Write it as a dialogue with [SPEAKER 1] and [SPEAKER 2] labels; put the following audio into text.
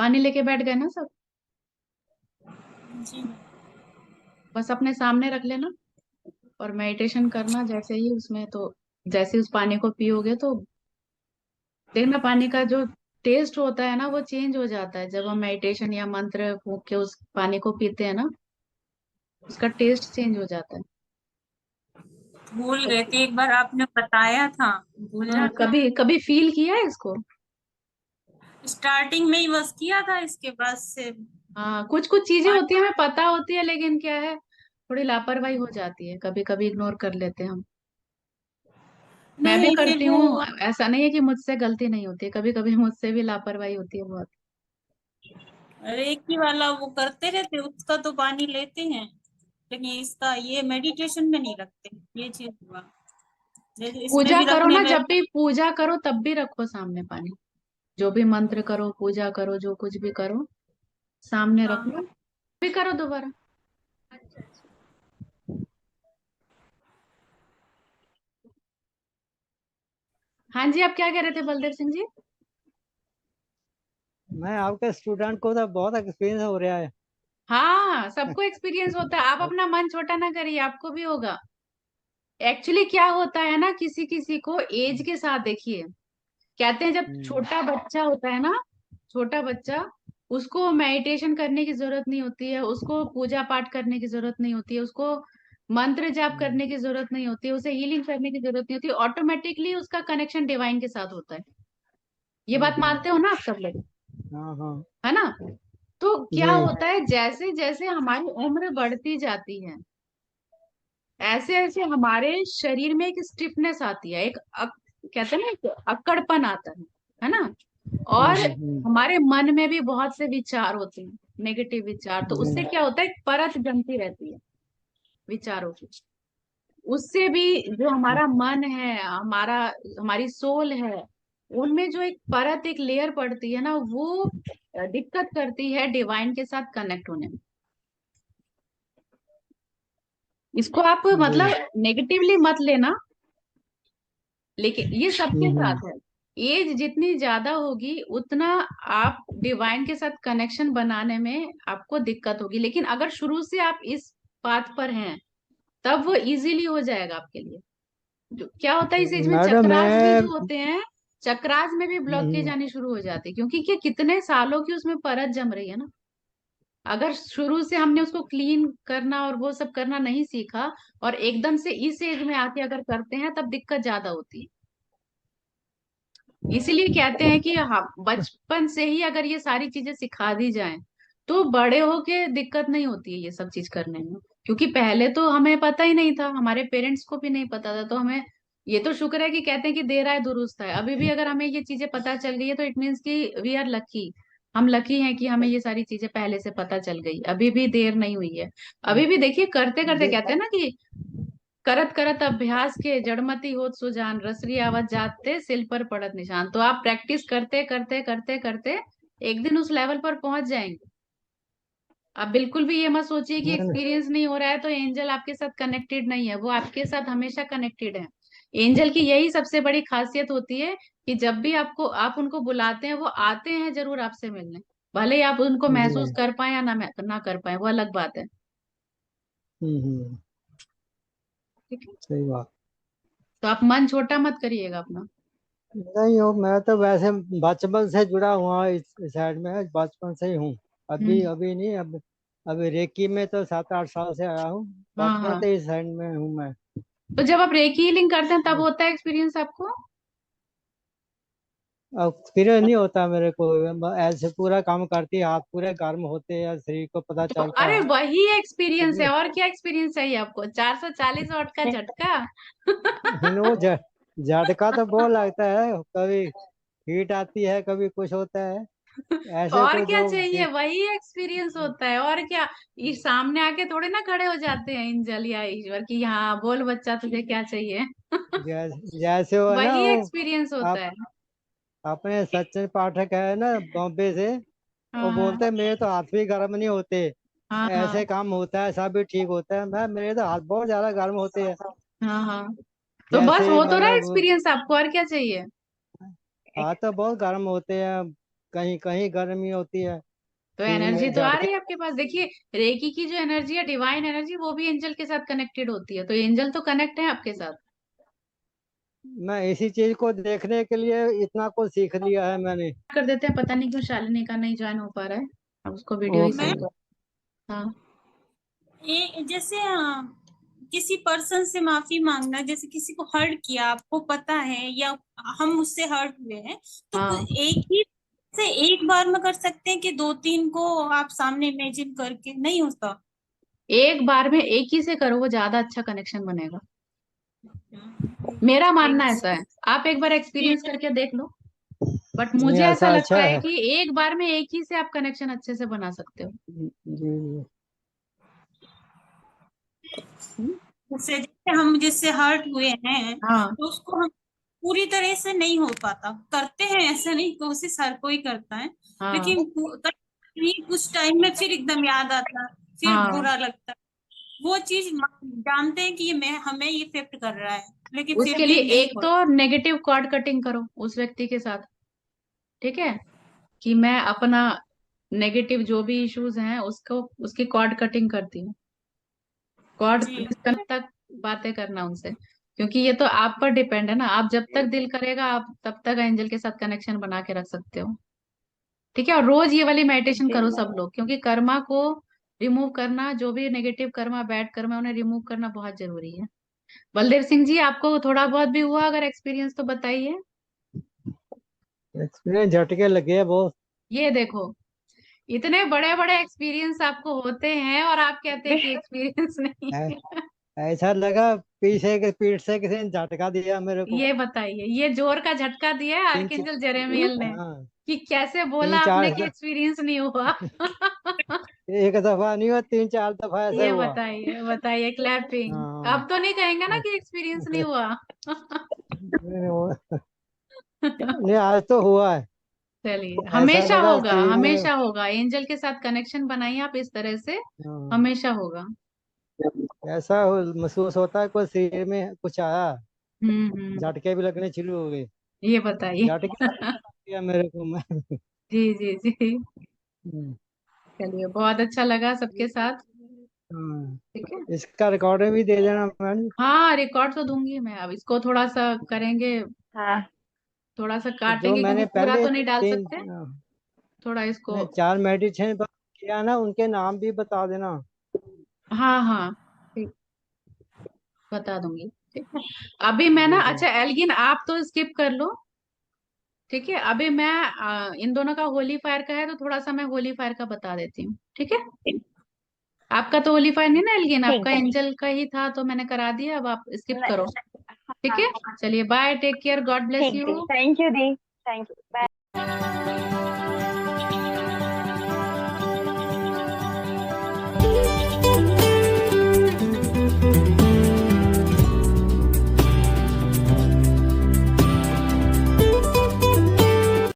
[SPEAKER 1] पानी लेके बैठ गए ना सब।
[SPEAKER 2] जी।
[SPEAKER 1] बस अपने सामने रख लेना और मेडिटेशन करना जैसे ही उसमें, तो जैसे ही उस पानी को पियोगे तो देखना पानी का जो टेस्ट होता है ना वो चेंज हो जाता है। जब हम मेडिटेशन या मंत्र फूंक के उस पानी को पीते हैं ना, उसका टेस्ट चेंज हो जाता है।
[SPEAKER 2] भूल गए थे, एक बार आपने बताया था, भूल
[SPEAKER 1] हाँ,
[SPEAKER 2] जाते
[SPEAKER 1] कभी कभी फील किया है इसको।
[SPEAKER 2] हैं। स्टार्टिंग में ही बस किया था, इसके बाद से
[SPEAKER 1] हाँ, कुछ कुछ चीजें होती है
[SPEAKER 2] पानी।
[SPEAKER 1] हमें पता होती है, लेकिन क्या है, थोड़ी लापरवाही हो जाती है, कभी कभी इग्नोर कर लेते हैं हम। मैं भी
[SPEAKER 2] नहीं, फिर
[SPEAKER 1] करती
[SPEAKER 2] वो
[SPEAKER 1] हूँ। ऐसा नहीं है कि मुझसे गलती नहीं होती है, कभी कभी मुझसे भी लापरवाही होती है बहुत।
[SPEAKER 2] रेकी वाला वो करते रहते, उसका तो पानी लेते हैं, लेकिन इसका ये मेडिटेशन में नहीं रखते, ये चीज हुआ। जैसे इसमें
[SPEAKER 1] पूजा
[SPEAKER 2] भी
[SPEAKER 1] करो
[SPEAKER 2] रखने
[SPEAKER 1] ना, जब
[SPEAKER 2] बैठ।
[SPEAKER 1] भी पूजा करो तब भी रखो सामने पानी। जो भी मंत्र करो, पूजा करो, जो कुछ भी करो, सामने रख
[SPEAKER 2] हाँ।
[SPEAKER 1] लो, भी करो दोबारा। हाँ जी, आप क्या कह रहे थे बलदेव सिंह जी।
[SPEAKER 3] मैं आपके स्टूडेंट को तो बहुत एक्सपीरियंस हो रहा है।
[SPEAKER 1] हाँ, सबको एक्सपीरियंस होता है, आप अपना मन छोटा ना करिए, आपको भी होगा। एक्चुअली क्या होता है ना, किसी किसी को एज के साथ देखिए, कहते हैं जब
[SPEAKER 3] हम्म।
[SPEAKER 1] छोटा बच्चा होता है ना, छोटा बच्चा, उसको मेडिटेशन करने की जरूरत नहीं होती है, उसको पूजा पाठ करने की जरूरत नहीं होती है, उसको मंत्र जाप
[SPEAKER 3] हम्म।
[SPEAKER 1] करने की जरूरत नहीं होती है, उसे हीलिंग करने की जरूरत नहीं होती, ऑटोमेटिकली उसका कनेक्शन डिवाइन के साथ होता है। ये बात
[SPEAKER 3] हम्म।
[SPEAKER 1] मानते हो ना आप सब लोग,
[SPEAKER 3] हाँ हाँ।
[SPEAKER 1] है ना। तो क्या
[SPEAKER 3] जी।
[SPEAKER 1] होता है, जैसे जैसे हमारी उम्र बढ़ती जाती है, ऐसे ऐसे हमारे शरीर में एक स्टिफनेस आती है, कहते हैं ना, एक अक्कड़पन आता है ना। और
[SPEAKER 3] हम्म।
[SPEAKER 1] हमारे मन में भी बहुत से विचार होते हैं, नेगेटिव विचार, तो उससे
[SPEAKER 3] जी।
[SPEAKER 1] क्या होता है, एक परत जमती रहती है विचारों की। उससे भी जो हमारा मन है, हमारी सोल है, उनमें जो एक परत, एक लेयर पड़ती है ना, वो दिक्कत करती है डिवाइन के साथ कनेक्ट होने में। इसको आप
[SPEAKER 3] जी।
[SPEAKER 1] मतलब नेगेटिवली मत लेना, लेकिन ये सबके
[SPEAKER 3] हम्म।
[SPEAKER 1] साथ है। एज जितनी ज्यादा होगी उतना आप डिवाइन के साथ कनेक्शन बनाने में आपको दिक्कत होगी, लेकिन अगर शुरू से आप इस पाथ पर हैं तब वो इजीली हो जाएगा आपके लिए। जो क्या होता है, इस एज में
[SPEAKER 3] मैडम
[SPEAKER 1] चक्रास भी
[SPEAKER 3] मैं
[SPEAKER 1] जो होते हैं, चक्रास में भी ब्लॉकेज आनी शुरू हो जाती है, क्योंकि क्या, कितने सालों की उसमें परत जम रही है ना। अगर शुरू से हमने उसको क्लीन करना और वो सब करना नहीं सीखा, और एकदम से इस एज में आके अगर करते हैं, तब दिक्कत ज्यादा होती है। इसीलिए कहते हैं कि हाँ, बचपन से ही अगर ये सारी चीजें सिखा दी जाएं तो बड़े होके दिक्कत नहीं होती है ये सब चीज करने में। क्योंकि पहले तो हमें पता ही नहीं था, हमारे पेरेंट्स को भी नहीं पता था, तो हमें, ये तो शुक्र है कि कहते हैं कि देर आए दुरुस्त है, अभी भी अगर हमें ये चीजें पता चल गई है तो इट मीन्स कि वी आर लकी। हम लकी हैं कि हमें ये सारी चीजें पहले से पता चल गई, अभी भी देर नहीं हुई है। अभी भी देखिए, करते करते
[SPEAKER 3] दे-
[SPEAKER 1] कहते हैं ना कि करत करत अभ्यास के जड़मति होत सुजान, रसरी आवत जाते सिल पर पड़त निशान। तो आप प्रैक्टिस करते करते करते करते एक दिन उस लेवल पर पहुंच जाएंगे। आप बिल्कुल भी ये मत सोचिए कि
[SPEAKER 3] मैंने
[SPEAKER 1] एक्सपीरियंस नहीं हो रहा है तो एंजल आपके साथ कनेक्टेड नहीं है, वो आपके साथ हमेशा कनेक्टेड है। एंजल की यही सबसे बड़ी खासियत होती है कि जब भी आप उनको बुलाते हैं, वो आते हैं जरूर आपसे मिलने। भले ही आप उनको
[SPEAKER 3] जी।
[SPEAKER 1] महसूस कर पाए या ना कर पाए, वो अलग बात है।
[SPEAKER 3] हम्म।
[SPEAKER 1] ठीक है,
[SPEAKER 3] सही बात।
[SPEAKER 1] तो आप मन छोटा मत करिएगा अपना।
[SPEAKER 3] नहीं हो, मैं तो वैसे बचपन से जुड़ा हुआ इस साइड में, बचपन से ही हूँ। अभी
[SPEAKER 1] हम्म।
[SPEAKER 3] अभी नहीं, अब अभी रेकी में तो 7-8 साल से आया हूँ।
[SPEAKER 1] हाँ
[SPEAKER 3] बचपन
[SPEAKER 1] हाँ,
[SPEAKER 3] से इस साइड में हूँ मैं।
[SPEAKER 1] तो जब आप रेकी हीलिंग करते हैं तब होता है एक्सपीरियंस आपको।
[SPEAKER 3] अब फिर नहीं होता मेरे को, ऐसे पूरा काम करती है, हाथ पूरे गर्म होते हैं, शरीर को पता
[SPEAKER 1] तो
[SPEAKER 3] चलता
[SPEAKER 1] अरे
[SPEAKER 3] है।
[SPEAKER 1] वही एक्सपीरियंस है,
[SPEAKER 3] फिर
[SPEAKER 1] और क्या एक्सपीरियंस चाहिए आपको, 440 वाट का झटका।
[SPEAKER 3] वो झटका तो बहुत लगता है, कभी हीट आती है, कभी कुछ होता है। ऐसे
[SPEAKER 1] और
[SPEAKER 3] तो
[SPEAKER 1] क्या
[SPEAKER 3] जो
[SPEAKER 1] चाहिए,
[SPEAKER 3] देख।
[SPEAKER 1] वही एक्सपीरियंस होता है, और क्या। ये सामने आके थोड़े ना खड़े हो जाते हैं एंजल या ईश्वर की, हाँ बोल बच्चा तुझे क्या चाहिए।
[SPEAKER 3] जैसे वो है ना,
[SPEAKER 1] वही
[SPEAKER 3] वो
[SPEAKER 1] एक्सपीरियंस होता
[SPEAKER 3] आप
[SPEAKER 1] है।
[SPEAKER 3] अपने सचिन पाठक है ना बॉम्बे से, वो
[SPEAKER 1] हाँ
[SPEAKER 3] बोलते हैं
[SPEAKER 1] हाँ
[SPEAKER 3] मेरे तो हाथ भी गर्म नहीं होते,
[SPEAKER 1] हाँ हाँ
[SPEAKER 3] ऐसे काम होता है सब भी ठीक होता है, मैं मेरे तो हाथ बहुत ज्यादा गर्म होते हैं।
[SPEAKER 1] हाँ हाँ। तो बस
[SPEAKER 3] जैसे
[SPEAKER 1] हो तो रहा
[SPEAKER 3] मतलब
[SPEAKER 1] एक्सपीरियंस आपको, और क्या चाहिए।
[SPEAKER 3] हाथ तो बहुत गर्म होते हैं। कहीं कहीं गर्मी होती है,
[SPEAKER 1] तो
[SPEAKER 3] किसी
[SPEAKER 1] एनर्जी
[SPEAKER 3] में
[SPEAKER 1] तो आ
[SPEAKER 3] झटके।
[SPEAKER 1] रही है आपके पास। देखिए, रेकी की जो एनर्जी है, डिवाइन एनर्जी, वो भी एंजल के साथ कनेक्टेड होती है, तो एंजल तो कनेक्ट है आपके साथ।
[SPEAKER 3] मैं इसी चीज को देखने के लिए इतना कुछ सीख लिया है मैंने।
[SPEAKER 1] कर देते हैं, पता नहीं क्यों शालिनी का नहीं ज्वाइन हो पा रहा है। अब उसको वीडियो ही
[SPEAKER 3] ओके।
[SPEAKER 2] मैं
[SPEAKER 1] सेंड कर। हाँ।
[SPEAKER 2] जैसे किसी पर्सन से माफी मांगना, जैसे किसी को हर्ट किया, आपको पता है, या हम उससे हर्ट हुए हैं, तो
[SPEAKER 1] हाँ,
[SPEAKER 2] एक ही से एक बार में कर सकते हैं कि दो तीन को आप सामने इमेजिन करके नहीं होता?
[SPEAKER 1] एक बार में एक ही से करो, वो ज्यादा अच्छा कनेक्शन बनेगा। मेरा मानना
[SPEAKER 2] एक
[SPEAKER 1] ऐसा है। आप एक बार एक्सपीरियंस करके देख लो। बट
[SPEAKER 3] नहीं,
[SPEAKER 1] मुझे ऐसा
[SPEAKER 3] ऐसा
[SPEAKER 1] लगता
[SPEAKER 3] अच्छा
[SPEAKER 1] है
[SPEAKER 3] है।
[SPEAKER 1] कि एक बार में एक ही से आप कनेक्शन अच्छे से बना सकते हो।
[SPEAKER 3] जी।
[SPEAKER 1] हम्म?
[SPEAKER 2] उससे जैसे हम जिससे हर्ट हुए हैं,
[SPEAKER 1] हाँ,
[SPEAKER 2] तो उसको हम पूरी तरह से नहीं हो पाता, करते हैं, ऐसा नहीं, कोशिश हर कोई करता है,
[SPEAKER 1] हाँ,
[SPEAKER 2] लेकिन कहीं कुछ टाइम में फिर एकदम याद आता, फिर
[SPEAKER 1] हाँ।
[SPEAKER 2] बुरा लगता, वो चीज जानते हैं कि ये मैं हमें ये इफेक्ट कर रहा है, लेकिन फिर
[SPEAKER 1] उसके
[SPEAKER 2] भी
[SPEAKER 1] लिए
[SPEAKER 2] नहीं
[SPEAKER 1] एक
[SPEAKER 2] हो।
[SPEAKER 1] तो नेगेटिव कॉर्ड कटिंग करो उस व्यक्ति के साथ। ठीक है, कि मैं अपना नेगेटिव जो भी इश्यूज हैं उसको, उसकी कॉर्ड कटिंग करती हूँ। कॉर्ड
[SPEAKER 2] जी
[SPEAKER 1] डिस्कनेक्ट तक बातें करना उनसे। क्योंकि ये तो आप पर डिपेंड है ना, आप जब तक दिल करेगा आप तब तक एंजल के साथ कनेक्शन बना के रख सकते हो। ठीक है, और रोज ये वाली मेडिटेशन करो सब लोग, क्योंकि कर्मा को रिमूव करना, जो भी नेगेटिव कर्मा, बैड कर्मा, उन्हें रिमूव करना बहुत जरूरी है। बलदेव सिंह जी, आपको थोड़ा बहुत भी हुआ अगर एक्सपीरियंस तो बताइए।
[SPEAKER 3] एक्सपीरियंस झटके लगे हैं बहुत।
[SPEAKER 1] ये देखो, इतने बड़े बड़े एक्सपीरियंस आपको होते हैं और आप कहते हैं कि एक्सपीरियंस नहीं
[SPEAKER 3] ऐ-
[SPEAKER 1] है।
[SPEAKER 3] ऐसा लगा पीछे के पीठ से किसी ने झटका दिया मेरे को।
[SPEAKER 1] ये बताइए, ये जोर का झटका दिया है
[SPEAKER 3] तीन च-
[SPEAKER 1] आर्कएंजल जेरेमियल ने,
[SPEAKER 3] हाँ,
[SPEAKER 1] कि कैसे बोला
[SPEAKER 3] तीन
[SPEAKER 1] आपने
[SPEAKER 3] चार
[SPEAKER 1] कि एक्सपीरियंस नहीं हुआ।
[SPEAKER 3] एक दफा नहीं हुआ, 3 4 दफा ऐसे
[SPEAKER 1] ये
[SPEAKER 3] हुआ।
[SPEAKER 1] बताइए, बताइए, क्लैपिंग।
[SPEAKER 3] हाँ।
[SPEAKER 1] अब तो नहीं कहेंगे ना कि एक्सपीरियंस नहीं हुआ।
[SPEAKER 3] नहीं, आज तो हुआ है।
[SPEAKER 1] चलिए,
[SPEAKER 3] ऐसा
[SPEAKER 1] हमेशा
[SPEAKER 3] लगा
[SPEAKER 1] होगा,
[SPEAKER 3] शरीर में।
[SPEAKER 1] हमेशा होगा, एंजल के साथ कनेक्शन बनाइए आप इस तरह से,
[SPEAKER 3] हाँ,
[SPEAKER 1] हमेशा होगा।
[SPEAKER 3] ऐसा महसूस होता है कोई शरीर में कुछ आया।
[SPEAKER 1] हम्म।
[SPEAKER 3] झटके भी लगने शुरू हो गए।
[SPEAKER 1] ये बताइए।
[SPEAKER 3] झटके दिया मेरे को मैं।
[SPEAKER 1] जी, जी, जी।
[SPEAKER 3] हम्म,
[SPEAKER 1] चलिए, बहुत अच्छा लगा सबके साथ।
[SPEAKER 3] हाँ।
[SPEAKER 1] ठीक है।
[SPEAKER 3] इसका रिकॉर्डिंग भी दे देना मैम।
[SPEAKER 1] हाँ, रिकॉर्ड तो दूंगी मैं। अब इसको थोड़ा सा करेंगे,
[SPEAKER 4] हाँ।
[SPEAKER 1] थोड़ा सा
[SPEAKER 3] जो
[SPEAKER 1] काटेंगे, क्योंकि
[SPEAKER 3] मैंने
[SPEAKER 1] पूरा
[SPEAKER 3] पहले
[SPEAKER 1] तो नहीं डाल
[SPEAKER 3] तीन
[SPEAKER 1] सकते। थोड़ा इसको।
[SPEAKER 3] नहीं, 4 मेडिटेशन किया ना, उनके नाम भी बता देना।
[SPEAKER 1] हाँ, हाँ, ठीक, बता दूंगी। ठीक है। अभी मैं ना,
[SPEAKER 3] जी जी।
[SPEAKER 1] अच्छा एल्गिन, आप तो स्किप कर लो। ठीक है, अभी मैं इन दोनों का होली फायर का है, तो थोड़ा सा मैं होली फायर का बता देती हूँ। ठीक है। आपका तो होली फायर नहीं ना एल्गिन,
[SPEAKER 4] ठीक
[SPEAKER 1] आपका
[SPEAKER 4] है।
[SPEAKER 1] एंजल का ही था, तो मैंने करा दिया, अब आप स्किप
[SPEAKER 4] नहीं,
[SPEAKER 1] करो। ठीक
[SPEAKER 4] हाँ,
[SPEAKER 1] है। चलिए, bye, take care, God bless
[SPEAKER 4] ठीक है।
[SPEAKER 1] यू।
[SPEAKER 4] थैंक यू दी। Thank you. बाय।